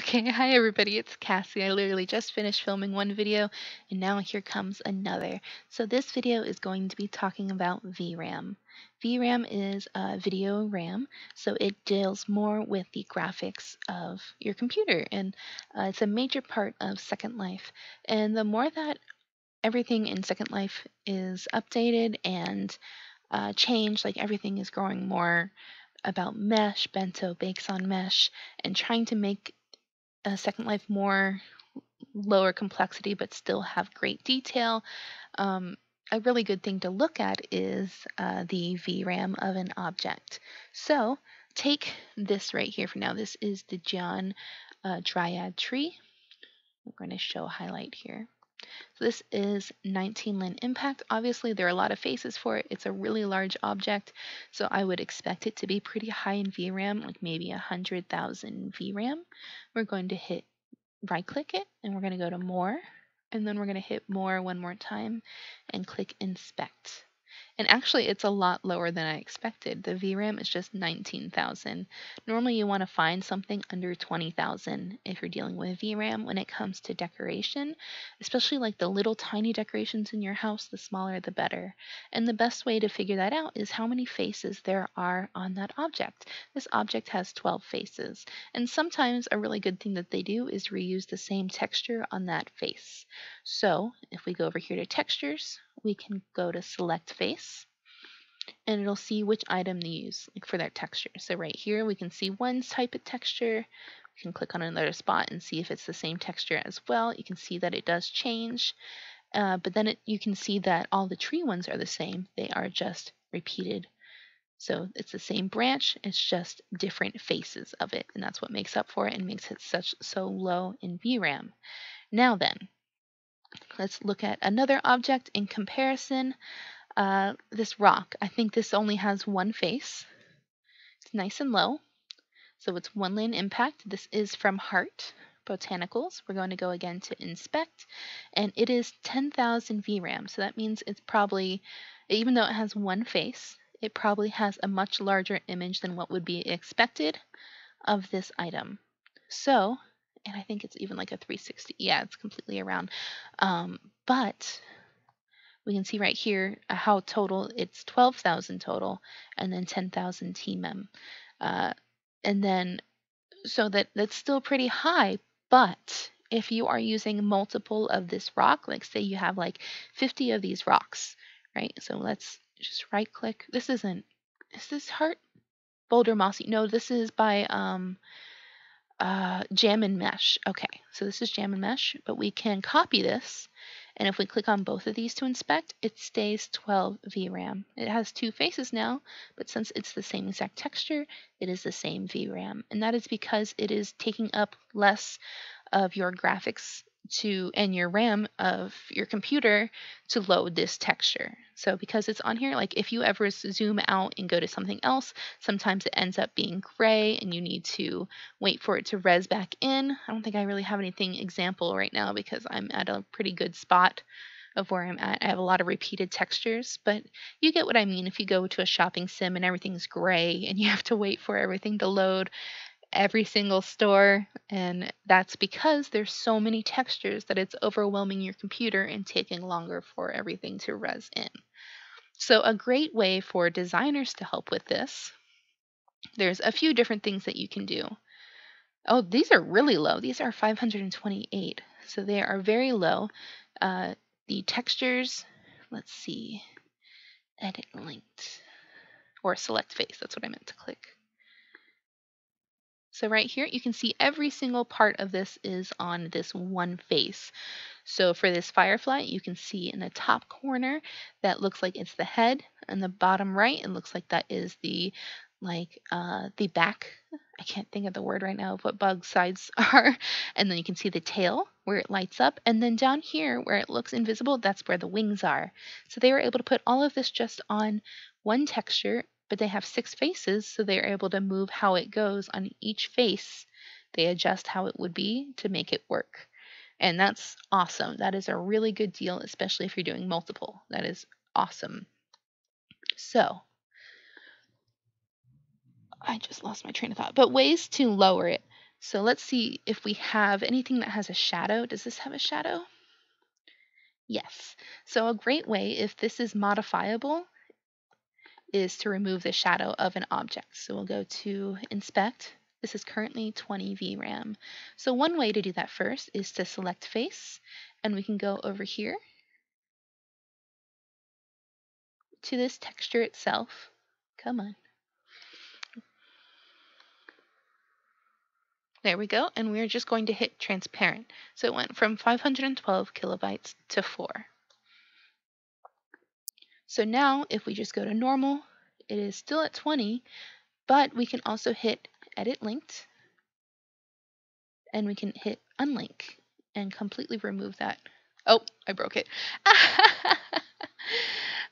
Okay, hi everybody, it's Cassie. I literally just finished filming one video and now here comes another. So this video is going to be talking about VRAM. VRAM is video RAM, so it deals more with the graphics of your computer, and it's a major part of Second Life. And the more that everything in Second Life is updated and changed, like everything is growing more about mesh, bento bakes on mesh, and trying to make Second Life more lower complexity but still have great detail. Um, a really good thing to look at is the VRAM of an object. So take this right here for now. This is the John Dryad tree. I'm going to show a highlight here. So this is 19 lin impact. Obviously, there are a lot of faces for it. It's a really large object, so I would expect it to be pretty high in VRAM, like maybe 100,000 VRAM. We're going to hit right click it and we're going to go to more, and then we're going to hit more one more time and click inspect. And actually, it's a lot lower than I expected. The VRAM is just 19,000. Normally, you want to find something under 20,000 if you're dealing with VRAM when it comes to decoration, especially like the little tiny decorations in your house. The smaller, the better. And the best way to figure that out is how many faces there are on that object. This object has 12 faces. And sometimes a really good thing that they do is reuse the same texture on that face. So if we go over here to textures, we can go to select face and it'll see which item to use like for that texture. So right here we can see one type of texture. We can click on another spot and see if it's the same texture as well. You can see that it does change, but then you can see that all the tree ones are the same. They are just repeated. So it's the same branch, it's just different faces of it, and that's what makes up for it and makes it so low in VRAM. Now then, let's look at another object in comparison. This rock, I think this only has one face. It's nice and low, so it's 1 lin impact. This is from Heart Botanicals. We're going to go again to inspect, and it is 10,000 VRAM. So that means it's probably, even though it has one face, it probably has a much larger image than what would be expected of this item. So, and I think it's even like a 360. Yeah, it's completely around. But we can see right here how total it's 12,000 total, and then 10,000 TMEM. And then, so that's still pretty high, but if you are using multiple of this rock, like say you have like 50 of these rocks, right? So let's just right click. Is this Heart? Boulder Mossy? No, this is by Jam and Mesh. Okay, so this is Jam and Mesh, but we can copy this, and if we click on both of these to inspect, it stays 12 VRAM. It has two faces now, but since it's the same exact texture, it is the same VRAM, and that is because it is taking up less of your graphics and your RAM of your computer to load this texture. So because it's on here, like if you ever zoom out and go to something else, sometimes it ends up being gray and you need to wait for it to res back in. I don't think I really have anything example right now because I'm at a pretty good spot of where I'm at. I have a lot of repeated textures, but you get what I mean. If you go to a shopping sim and everything's gray and you have to wait for everything to load, every single store, and that's because there's so many textures that it's overwhelming your computer and taking longer for everything to res in. So a great way for designers to help with this, there's a few different things that you can do. Oh, these are really low. These are 528, so they are very low. The textures, let's see, edit linked or select face, that's what I meant to click. So right here, you can see every single part of this is on this one face. So for this firefly, you can see in the top corner, that looks like it's the head. And the bottom right, it looks like that is the back. I can't think of the word right now of what bug sides are. And then you can see the tail where it lights up. And then down here where it looks invisible, that's where the wings are. So they were able to put all of this just on one texture, but they have 6 faces, so they're able to move how it goes on each face. They adjust how it would be to make it work. And that's awesome. That is a really good deal, especially if you're doing multiple. That is awesome. So, I just lost my train of thought. But ways to lower it. So let's see if we have anything that has a shadow. Does this have a shadow? Yes. So a great way, if this is modifiable, is to remove the shadow of an object. So we'll go to Inspect. This is currently 20 VRAM. So one way to do that first is to select Face, and we can go over here to this texture itself. Come on. There we go, and we're just going to hit Transparent. So it went from 512 kilobytes to 4. So now if we just go to normal, it is still at 20, but we can also hit Edit Linked, and we can hit Unlink and completely remove that. Oh, I broke it.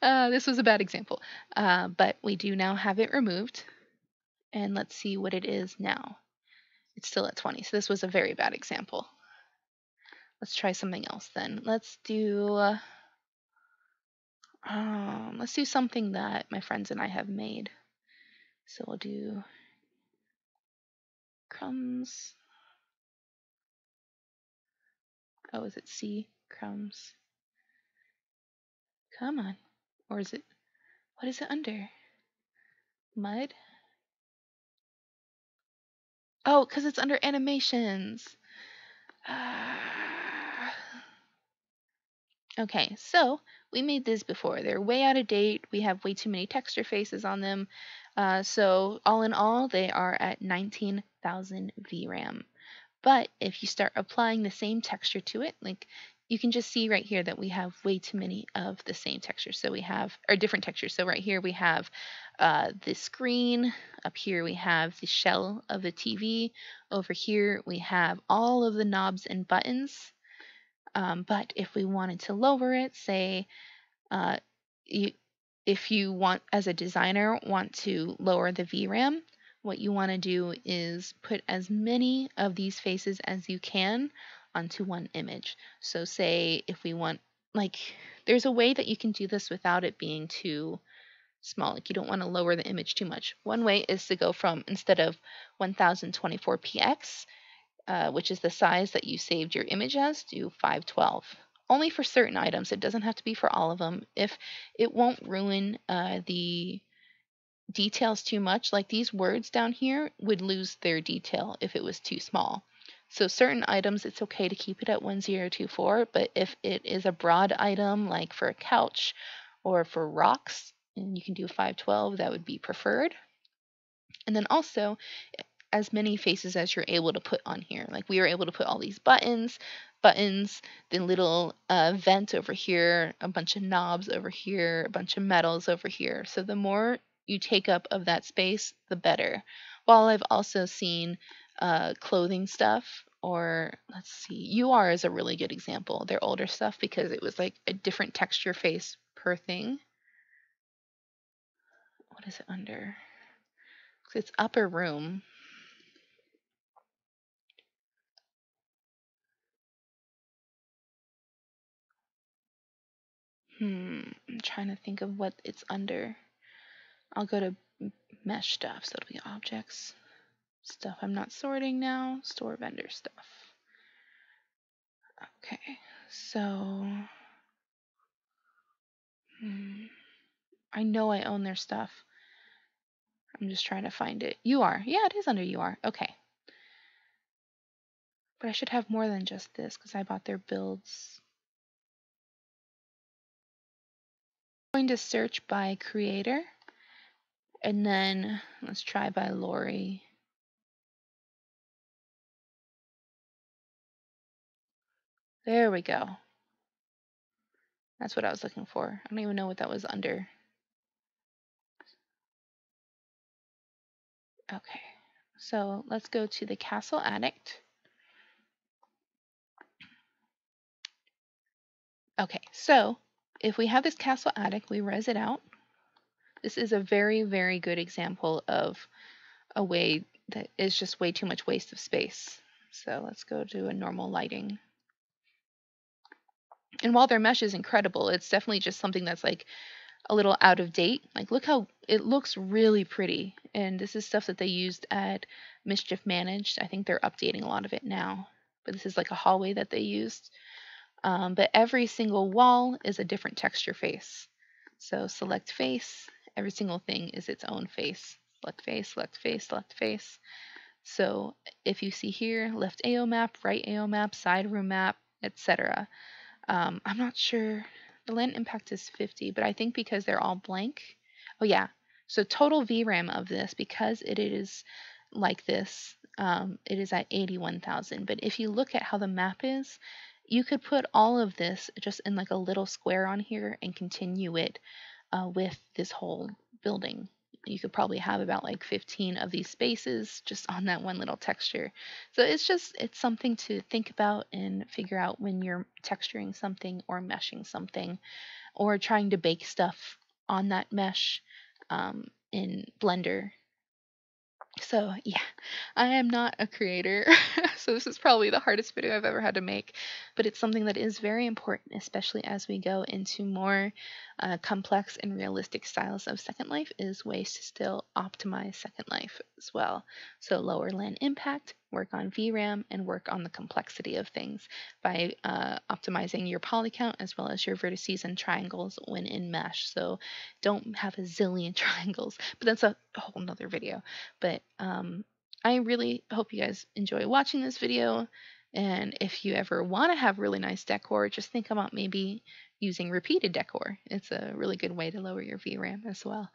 This was a bad example, but we do now have it removed, and let's see what it is now. It's still at 20, so this was a very bad example. Let's try something else then. Let's do something that my friends and I have made. So we'll do crumbs. Oh, is it C? Crumbs. Come on. Or is it, what is it under? Mud? Oh, because it's under animations. Okay, so we made these before. They're way out of date. We have way too many texture faces on them. So all in all, they are at 19,000 VRAM. But if you start applying the same texture to it, like you can just see right here that we have way too many of the same texture. So we have, or different textures. So right here we have the screen. Up here we have the shell of the TV. Over here we have all of the knobs and buttons. But if we wanted to lower it, say, uh, if you want, as a designer, want to lower the VRAM, what you want to do is put as many of these faces as you can onto one image. So say if we want, like, there's a way that you can do this without it being too small. Like you don't want to lower the image too much. One way is to go from, instead of 1024px, which is the size that you saved your image as, do 512. Only for certain items. It doesn't have to be for all of them. If it won't ruin the details too much, like these words down here would lose their detail if it was too small. So certain items, it's okay to keep it at 1024, but if it is a broad item, like for a couch or for rocks, and you can do 512, that would be preferred. And then also, as many faces as you're able to put on here. Like we were able to put all these buttons, the little vent over here, a bunch of knobs over here, a bunch of metals over here. So the more you take up of that space, the better. While I've also seen clothing stuff, or let's see, UR is a really good example. Their older stuff, because it was like a different texture face per thing. What is it under? It's upper room. I'm trying to think of what it's under. I'll go to mesh stuff, so it'll be objects, stuff I'm not sorting now, store vendor stuff. Okay, so I know I own their stuff. I'm just trying to find it. UR, yeah, it is under UR. Okay, but I should have more than just this because I bought their builds. I'm going to search by creator, and then let's try by Lori. There we go. That's what I was looking for. I don't even know what that was under. Okay, so let's go to the Castle Addict. Okay, so if we have this Castle Attic, we res it out. This is a very, very good example of a way that is just way too much waste of space. So let's go to a normal lighting. And while their mesh is incredible, it's definitely just something that's like a little out of date. Like look how it looks really pretty. And this is stuff that they used at Mischief Managed. I think they're updating a lot of it now, but this is like a hallway that they used. But every single wall is a different texture face. So select face, every single thing is its own face. Select face, select face, select face. So if you see here, left AO map, right AO map, side room map, etc. I'm not sure. The land impact is 50, but I think because they're all blank. Oh yeah. So total VRAM of this, because it is like this, it is at 81,000. But if you look at how the map is, you could put all of this just in like a little square on here and continue it with this whole building. You could probably have about like 15 of these spaces just on that one little texture. So it's something to think about and figure out when you're texturing something or meshing something or trying to bake stuff on that mesh in Blender. So yeah, I am not a creator, so this is probably the hardest video I've ever had to make, but it's something that is very important, especially as we go into more complex and realistic styles of Second Life, is ways to still optimize Second Life as well. So lower land impact, work on VRAM, and work on the complexity of things by optimizing your poly count as well as your vertices and triangles when in mesh. So don't have a zillion triangles, but that's a whole nother video. But I really hope you guys enjoy watching this video. And if you ever want to have really nice decor, just think about maybe using repeated decor. It's a really good way to lower your VRAM as well.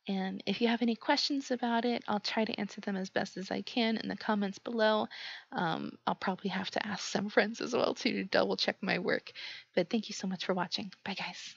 And if you have any questions about it, I'll try to answer them as best as I can in the comments below. I'll probably have to ask some friends as well to double check my work. But thank you so much for watching. Bye, guys.